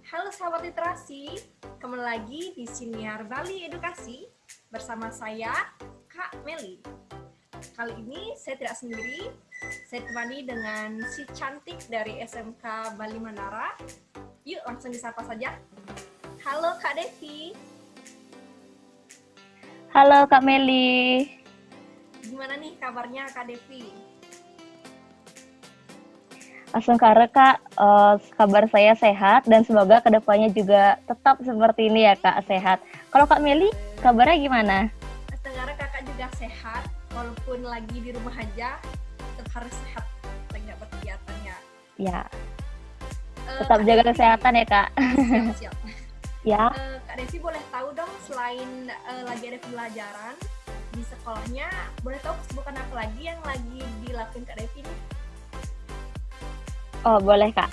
Halo sahabat literasi, kembali lagi di Siniar Bali Edukasi bersama saya, Kak Meli. Kali ini saya tidak sendiri, saya ditemani dengan si cantik dari SMK Bali Mandara. Yuk langsung disapa saja. Halo Kak Devi. Halo Kak Meli. Gimana nih kabarnya Kak Devi? Langsung Kak, kabar saya sehat dan semoga kedepannya juga tetap seperti ini ya Kak, sehat. Kalau Kak Meli, kabarnya gimana? Sekarang kakak juga sehat, walaupun lagi di rumah aja, tetap harus sehat, lagi nggak berkegiatan ya. Ya, tetap jaga kesehatan ya Kak. Siap. Ya. Kak Devi boleh tahu dong, selain lagi ada pembelajaran di sekolahnya, boleh tahu kesibukan apa lagi yang lagi dilakukan Kak Devi nih? Oh boleh Kak.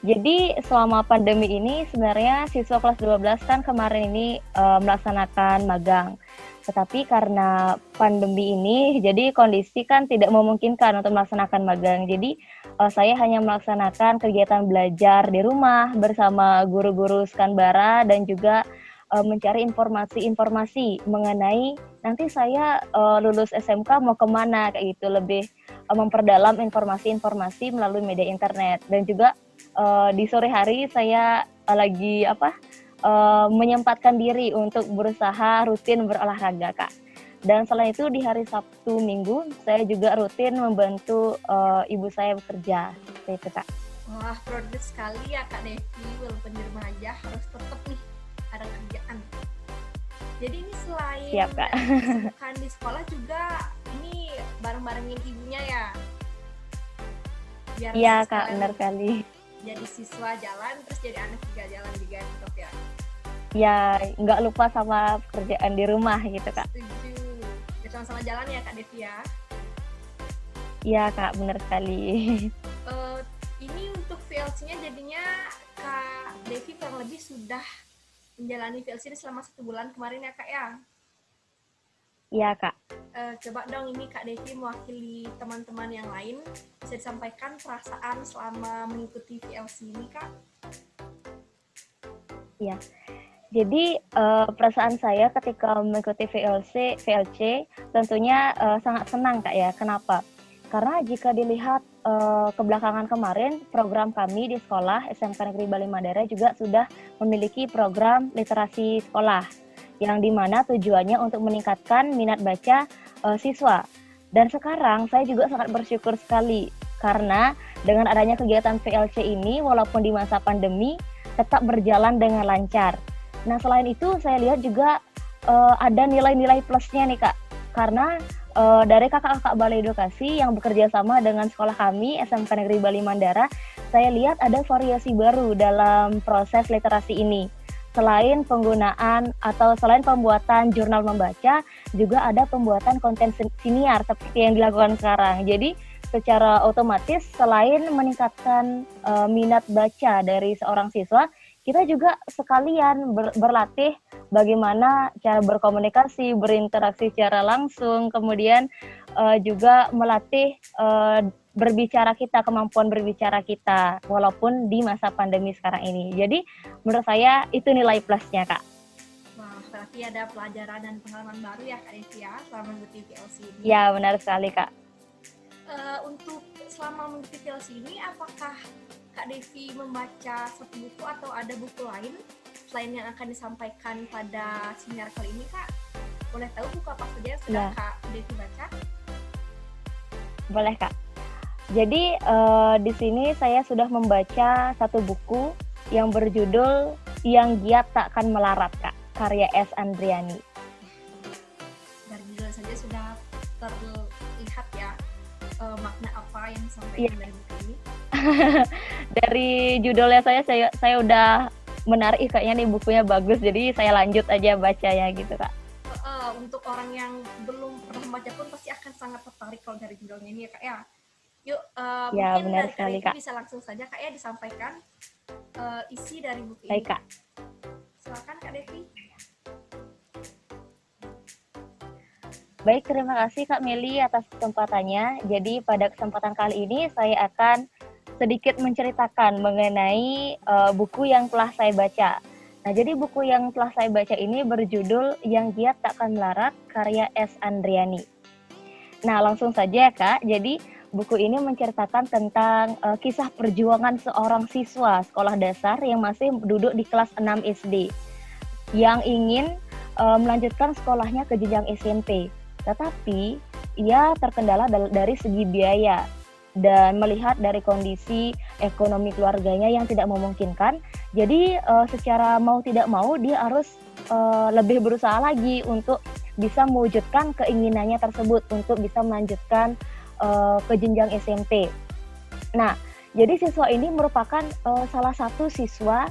Jadi selama pandemi ini sebenarnya siswa kelas 12 kan kemarin ini melaksanakan magang. Tetapi karena pandemi ini, jadi kondisi kan tidak memungkinkan untuk melaksanakan magang. Jadi saya hanya melaksanakan kegiatan belajar di rumah bersama guru-guru Skanbara dan juga mencari informasi-informasi mengenai nanti saya lulus SMK mau kemana, kayak gitu. Lebih memperdalam informasi-informasi melalui media internet. Dan juga di sore hari saya lagi menyempatkan diri untuk berusaha rutin berolahraga Kak. Dan selain itu di hari Sabtu Minggu saya juga rutin membantu ibu saya bekerja, seperti itu Kak. Wah, produktif sekali ya Kak Devi, walaupun di rumah aja harus tetap nih ada kerjaan. Jadi ini selain kesibukan di sekolah juga ini bareng-barengin ibunya ya? Iya Kak, benar sekali. Jadi siswa jalan, terus jadi anak juga jalan juga tetap ya? Ya, nggak lupa sama pekerjaan di rumah gitu Kak. Setuju. Jadi sama-sama jalan ya Kak Devi ya? Iya Kak, benar sekali. Ini untuk VLC-nya jadinya Kak Devi kurang lebih sudah menjalani VLC ini selama 1 bulan kemarin ya Kak ya? Iya Kak. Coba dong ini Kak Devi mewakili teman-teman yang lain, bisa disampaikan perasaan selama mengikuti VLC ini Kak? Iya. Jadi perasaan saya ketika mengikuti VLC tentunya sangat senang Kak ya. Kenapa? Karena jika dilihat kebelakangan kemarin, program kami di sekolah SMK Negeri Bali Mandara juga sudah memiliki program literasi sekolah, yang dimana tujuannya untuk meningkatkan minat baca siswa. Dan sekarang saya juga sangat bersyukur sekali, karena dengan adanya kegiatan VLC ini, walaupun di masa pandemi, tetap berjalan dengan lancar. Nah selain itu saya lihat juga ada nilai-nilai plusnya nih Kak, karena dari kakak-kakak Balai Edukasi yang bekerja sama dengan sekolah kami SMK Negeri Bali Mandara, saya lihat ada variasi baru dalam proses literasi ini. Selain penggunaan atau selain pembuatan jurnal membaca, juga ada pembuatan konten siniar seperti yang dilakukan sekarang. Jadi secara otomatis selain meningkatkan minat baca dari seorang siswa, kita juga sekalian berlatih bagaimana cara berkomunikasi, berinteraksi secara langsung, kemudian juga melatih berbicara kita, kemampuan berbicara kita, walaupun di masa pandemi sekarang ini. Jadi menurut saya itu nilai plusnya Kak. Wah, berarti ada pelajaran dan pengalaman baru ya Kak Devi ya, selama mengikuti VLC ini. Ya, benar sekali Kak. Untuk selama mengikuti VLC ini, apakah Kak Devi membaca satu buku atau ada buku lain selain yang akan disampaikan pada seminar kali ini Kak? Boleh tahu buku apa saja yang sudah Kak Devi baca? Boleh Kak. Jadi di sini saya sudah membaca satu buku yang berjudul Yang Giat Takkan Melarat Kak, karya S. Andriani. Dari judul saja sudah terlihat ya makna apa yang disampaikan dari buku ini. Dari judulnya saya udah menarik kayaknya nih bukunya bagus, jadi saya lanjut aja bacanya gitu Kak. Untuk orang yang belum pernah membaca pun pasti akan sangat tertarik kalau dari judulnya ini ya Kak ya. Yuk, Ya mungkin benar dari Kak sekali Devi Kak. bisa langsung saja Kak ya disampaikan isi dari buku ini. Baik Kak. Silakan Kak Devi. Baik, terima kasih Kak Meli atas kesempatannya. Jadi pada kesempatan kali ini saya akan sedikit menceritakan mengenai buku yang telah saya baca. Nah, jadi buku yang telah saya baca ini berjudul Yang Giat Takkan Melarat, karya S. Andriani. Nah, langsung saja Kak. Jadi buku ini menceritakan tentang kisah perjuangan seorang siswa sekolah dasar yang masih duduk di kelas 6 SD yang ingin melanjutkan sekolahnya ke jenjang SMP. Tetapi ia terkendala dari segi biaya dan melihat dari kondisi ekonomi keluarganya yang tidak memungkinkan. Jadi secara mau tidak mau dia harus lebih berusaha lagi untuk bisa mewujudkan keinginannya tersebut untuk bisa melanjutkan ke jenjang SMP. Nah, jadi siswa ini merupakan salah satu siswa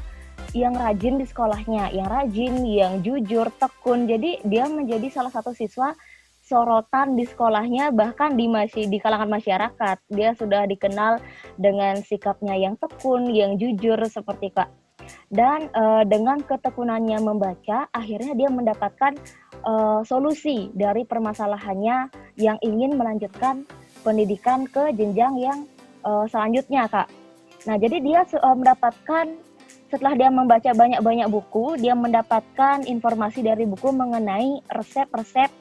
yang rajin di sekolahnya, yang rajin, yang jujur, tekun. Jadi dia menjadi salah satu siswa sorotan di sekolahnya, bahkan di kalangan masyarakat. Dia sudah dikenal dengan sikapnya yang tekun, yang jujur seperti Kak. Dan dengan ketekunannya membaca, akhirnya dia mendapatkan solusi dari permasalahannya yang ingin melanjutkan pendidikan ke jenjang yang selanjutnya Kak. Nah, jadi dia mendapatkan, setelah dia membaca banyak-banyak buku, dia mendapatkan informasi dari buku mengenai resep-resep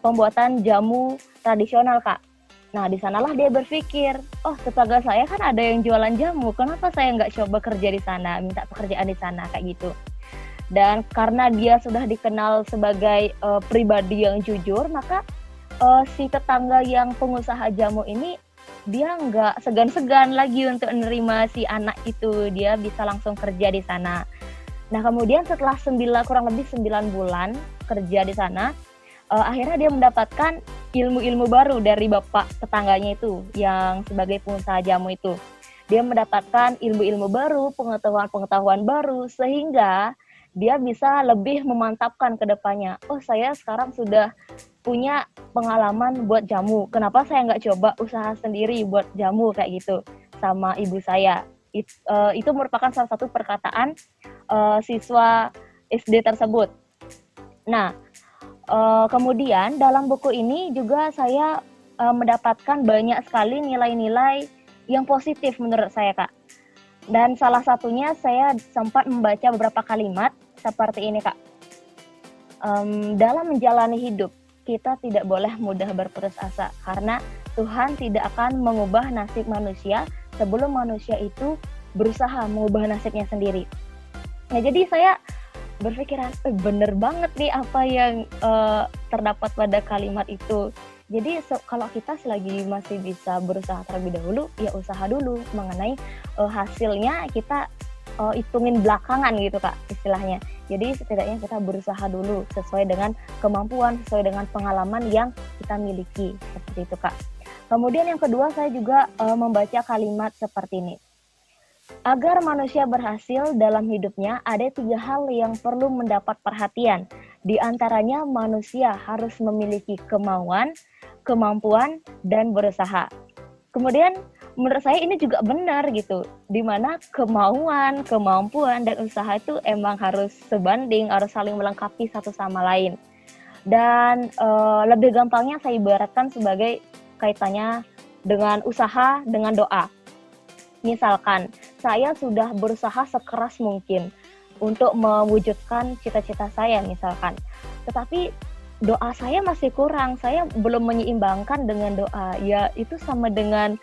pembuatan jamu tradisional Kak. Nah, di sanalah dia berpikir, oh tetangga saya kan ada yang jualan jamu, kenapa saya nggak coba kerja di sana, minta pekerjaan di sana kayak gitu. Dan karena dia sudah dikenal sebagai pribadi yang jujur, maka si tetangga yang pengusaha jamu ini dia nggak segan-segan lagi untuk menerima si anak itu, dia bisa langsung kerja di sana. Nah, kemudian setelah kurang lebih 9 bulan kerja di sana, akhirnya dia mendapatkan ilmu-ilmu baru dari bapak tetangganya itu yang sebagai pengusaha jamu itu. Dia mendapatkan ilmu-ilmu baru, pengetahuan-pengetahuan baru, sehingga dia bisa lebih memantapkan ke depannya. Oh, saya sekarang sudah punya pengalaman buat jamu. Kenapa saya nggak coba usaha sendiri buat jamu kayak gitu sama ibu saya. Itu merupakan salah satu perkataan siswa SD tersebut. Nah, kemudian dalam buku ini juga saya mendapatkan banyak sekali nilai-nilai yang positif menurut saya Kak. Dan salah satunya saya sempat membaca beberapa kalimat seperti ini Kak. Dalam menjalani hidup, kita tidak boleh mudah berputus asa karena Tuhan tidak akan mengubah nasib manusia sebelum manusia itu berusaha mengubah nasibnya sendiri. Nah, jadi saya berpikiran, bener banget nih apa yang terdapat pada kalimat itu. Jadi kalau kita selagi masih bisa berusaha terlebih dahulu, ya usaha dulu. Mengenai hasilnya kita hitungin belakangan gitu Kak istilahnya. Jadi setidaknya kita berusaha dulu sesuai dengan kemampuan, sesuai dengan pengalaman yang kita miliki. Seperti itu Kak. Kemudian yang kedua saya juga membaca kalimat seperti ini. Agar manusia berhasil dalam hidupnya, ada 3 hal yang perlu mendapat perhatian. Di antaranya manusia harus memiliki kemauan, kemampuan, dan berusaha. Kemudian menurut saya ini juga benar gitu, di mana kemauan, kemampuan, dan usaha itu emang harus sebanding, harus saling melengkapi satu sama lain. Dan lebih gampangnya saya ibaratkan sebagai kaitannya dengan usaha, dengan doa. Misalkan, saya sudah berusaha sekeras mungkin untuk mewujudkan cita-cita saya misalkan. Tetapi doa saya masih kurang, saya belum menyeimbangkan dengan doa. Ya itu sama dengan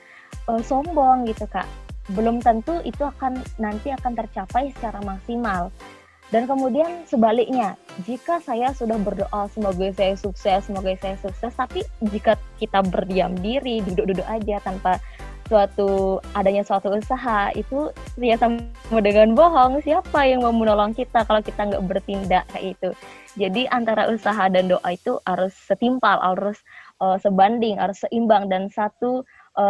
sombong gitu Kak. Belum tentu itu nanti akan tercapai secara maksimal. Dan kemudian sebaliknya, jika saya sudah berdoa semoga saya sukses, tapi jika kita berdiam diri, duduk-duduk aja tanpa adanya suatu usaha, itu ya sama dengan bohong. Siapa yang mau menolong kita kalau kita nggak bertindak kayak itu? Jadi antara usaha dan doa itu harus setimpal, harus sebanding, harus seimbang, dan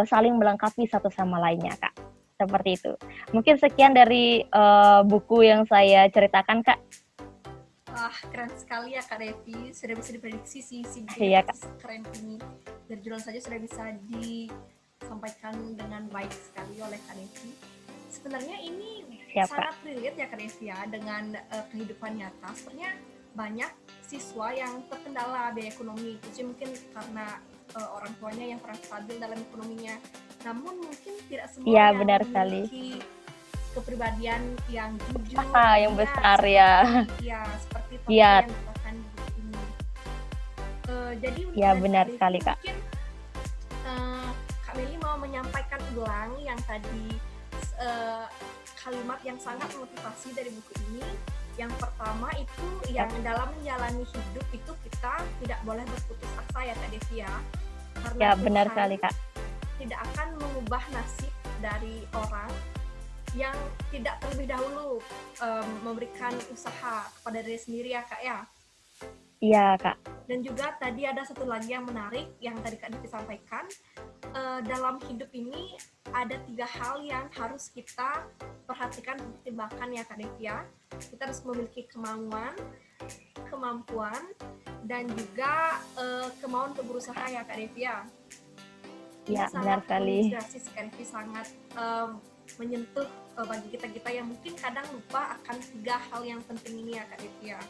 saling melengkapi satu sama lainnya Kak. Seperti itu. Mungkin sekian dari buku yang saya ceritakan, Kak. Wah, keren sekali ya Kak Devi. Sudah bisa diprediksi sih si Iya, Kak. keren ini. Dari judul saja sudah bisa disampaikan dengan baik sekali oleh Kak Devi. Sebenarnya ini Siap, sangat Kak. relate ya Kak Devi ya dengan kehidupan nyata. Sebenarnya banyak siswa yang terkendala biaya ekonomi. Itu mungkin karena orang tuanya yang kurang stabil dalam ekonominya. Namun mungkin tidak semua Iya, yang benar memiliki kepribadian yang jujur, yang besar ya. ya seperti tokoh Iya. yang dikatakan di buku ini. Jadi untuk Ya, benar Devi, sekali, Kak. mungkin Kak Meli mau menyampaikan ulang yang tadi kalimat yang sangat memotivasi dari buku ini. Yang pertama itu yang dalam menjalani hidup itu kita tidak boleh berputus asa ya Kak Devi ya. Karena Ya, benar Tuhan sekali, Kak. tidak akan mengubah nasib dari orang yang tidak terlebih dahulu memberikan usaha kepada diri sendiri ya Kak ya. Iya, Kak. Dan juga tadi ada satu lagi yang menarik yang tadi Kak Devi sampaikan, dalam hidup ini ada 3 hal yang harus kita perhatikan, pertimbangkan ya Kak Devi ya. Kita harus memiliki kemampuan, dan juga kemauan untuk berusaha ya Kak Devi ya. Ya, benar sekali. Menginspirasi si Kak Devi, sangat menyentuh bagi kita yang mungkin kadang lupa akan 3 hal yang penting ini ya Kak Devi ya.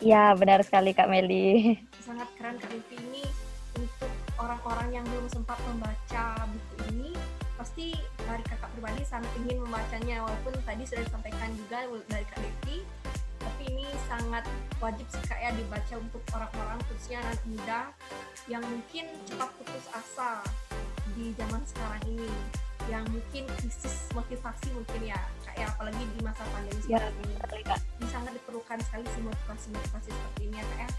Ya, benar sekali Kak Meli. Sangat keren Kak Devi ini. Untuk orang-orang yang belum sempat membaca buku ini, pasti dari kakak pribadi sangat ingin membacanya, walaupun tadi sudah disampaikan juga dari Kak Devi, tapi ini sangat wajib sih Kak ya dibaca untuk orang-orang khususnya anak muda yang mungkin cepat putus asa di zaman sekarang ini, yang mungkin krisis motivasi mungkin ya Kak ya, apalagi di masa pandemi seperti ini. Kak. Ini sangat diperlukan sekali sih motivasi seperti ini ya Kak ya.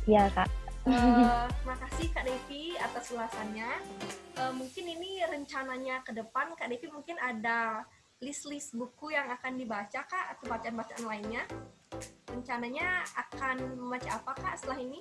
Iya Kak. Terima kasih Kak Devi atas ulasannya. Mungkin ini rencananya ke depan Kak Devi mungkin ada list-list buku yang akan dibaca Kak, atau bacaan-bacaan lainnya. Rencananya akan membaca apa Kak setelah ini?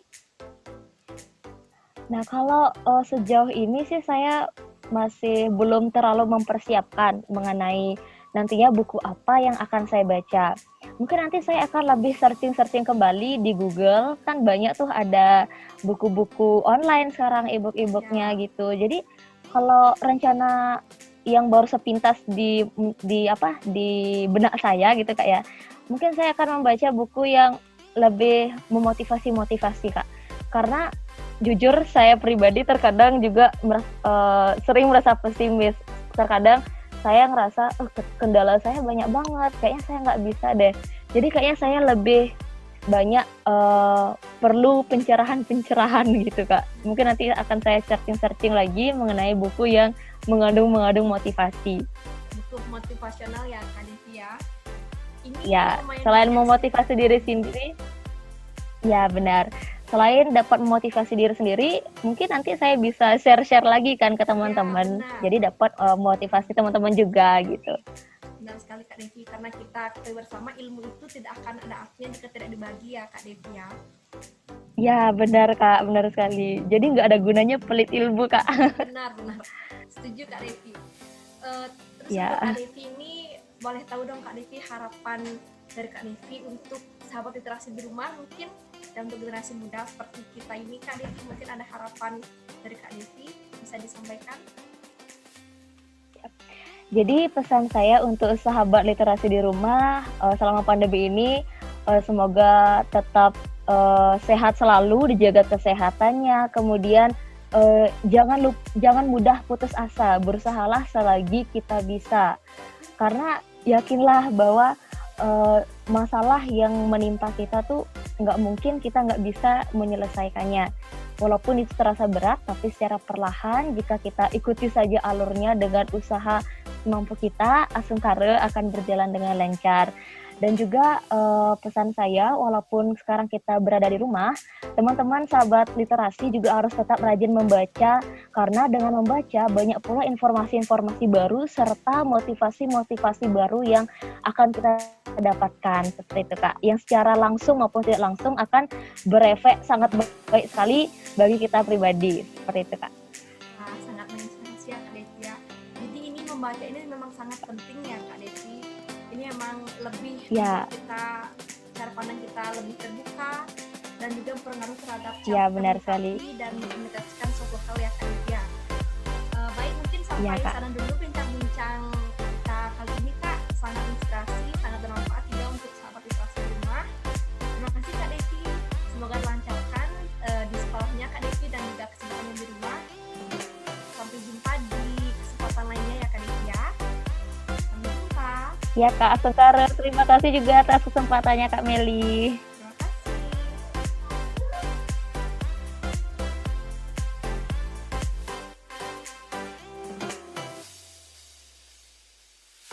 Nah, kalau sejauh ini sih saya masih belum terlalu mempersiapkan mengenai nantinya buku apa yang akan saya baca. Mungkin nanti saya akan lebih searching kembali di Google, kan banyak tuh ada buku-buku online sekarang, e-book-e-booknya gitu. Jadi kalau rencana yang baru sepintas di benak saya gitu Kak ya, mungkin saya akan membaca buku yang lebih memotivasi Kak. Karena jujur saya pribadi terkadang juga sering merasa pesimis. Terkadang saya ngerasa kendala saya banyak banget, kayaknya saya nggak bisa deh. Jadi kayaknya saya lebih banyak perlu pencerahan gitu Kak. Mungkin nanti akan saya searching lagi mengenai buku yang mengandung motivasi. Buku motivasional ya Kak Devi ya. Ini ya, selain memotivasi diri sendiri, ya benar. Selain dapat memotivasi diri sendiri, mungkin nanti saya bisa share lagi kan ke teman-teman. Ya, jadi dapat motivasi teman-teman juga gitu. Benar sekali Kak Devi, karena kita bersama, ilmu itu tidak akan ada artinya jika tidak dibagi ya Kak Devi ya. Ya benar Kak, benar sekali. Jadi nggak ada gunanya pelit ilmu Kak. Benar. Setuju Kak Devi. Terus ya. Kak Devi ini boleh tahu dong Kak Devi harapan dari Kak Devi untuk sahabat literasi di rumah mungkin, dan untuk generasi muda seperti kita ini Kak Devi, mungkin ada harapan dari Kak Devi bisa disampaikan? Jadi pesan saya untuk sahabat literasi di rumah selama pandemi ini, semoga tetap sehat selalu, dijaga kesehatannya, kemudian jangan mudah putus asa, berusahalah selagi kita bisa, karena yakinlah bahwa masalah yang menimpa kita tuh nggak mungkin kita nggak bisa menyelesaikannya. Walaupun itu terasa berat, tapi secara perlahan jika kita ikuti saja alurnya dengan usaha semampu kita, Asungkare akan berjalan dengan lancar. Dan juga pesan saya, walaupun sekarang kita berada di rumah, teman-teman sahabat literasi juga harus tetap rajin membaca, karena dengan membaca banyak pula informasi-informasi baru serta motivasi-motivasi baru yang akan kita dapatkan, seperti itu Kak. Yang secara langsung maupun tidak langsung akan berefek sangat baik sekali bagi kita pribadi, seperti itu Kak. Sangat menginspirasi ya Kak Devi ya. Jadi ini membaca ini memang sangat penting ya Kak Desi. Ini memang lebih Ya. membuat kita, cara pandang kita lebih terbuka dan juga berpengaruh terhadap Ya, cara benar komunikasi sekali. dan mengintegrasikan suatu hal ya Kak Desi ya. Baik, mungkin sampai Iya, Kak. sana dulu bincang-bincang kita kali ini Kak. Sangat inspirasi, sangat bermanfaat juga untuk sahabat literasi di rumah. Terima kasih Kak Desi. Semoga dilancarkan di sekolahnya Kak Desi dan juga kesibukannya di rumah. Sampai jumpa di kesempatan lainnya ya Kak Desi ya. Sampai jumpa. Ya, Kak Sekar, terima kasih juga atas kesempatannya Kak Meli.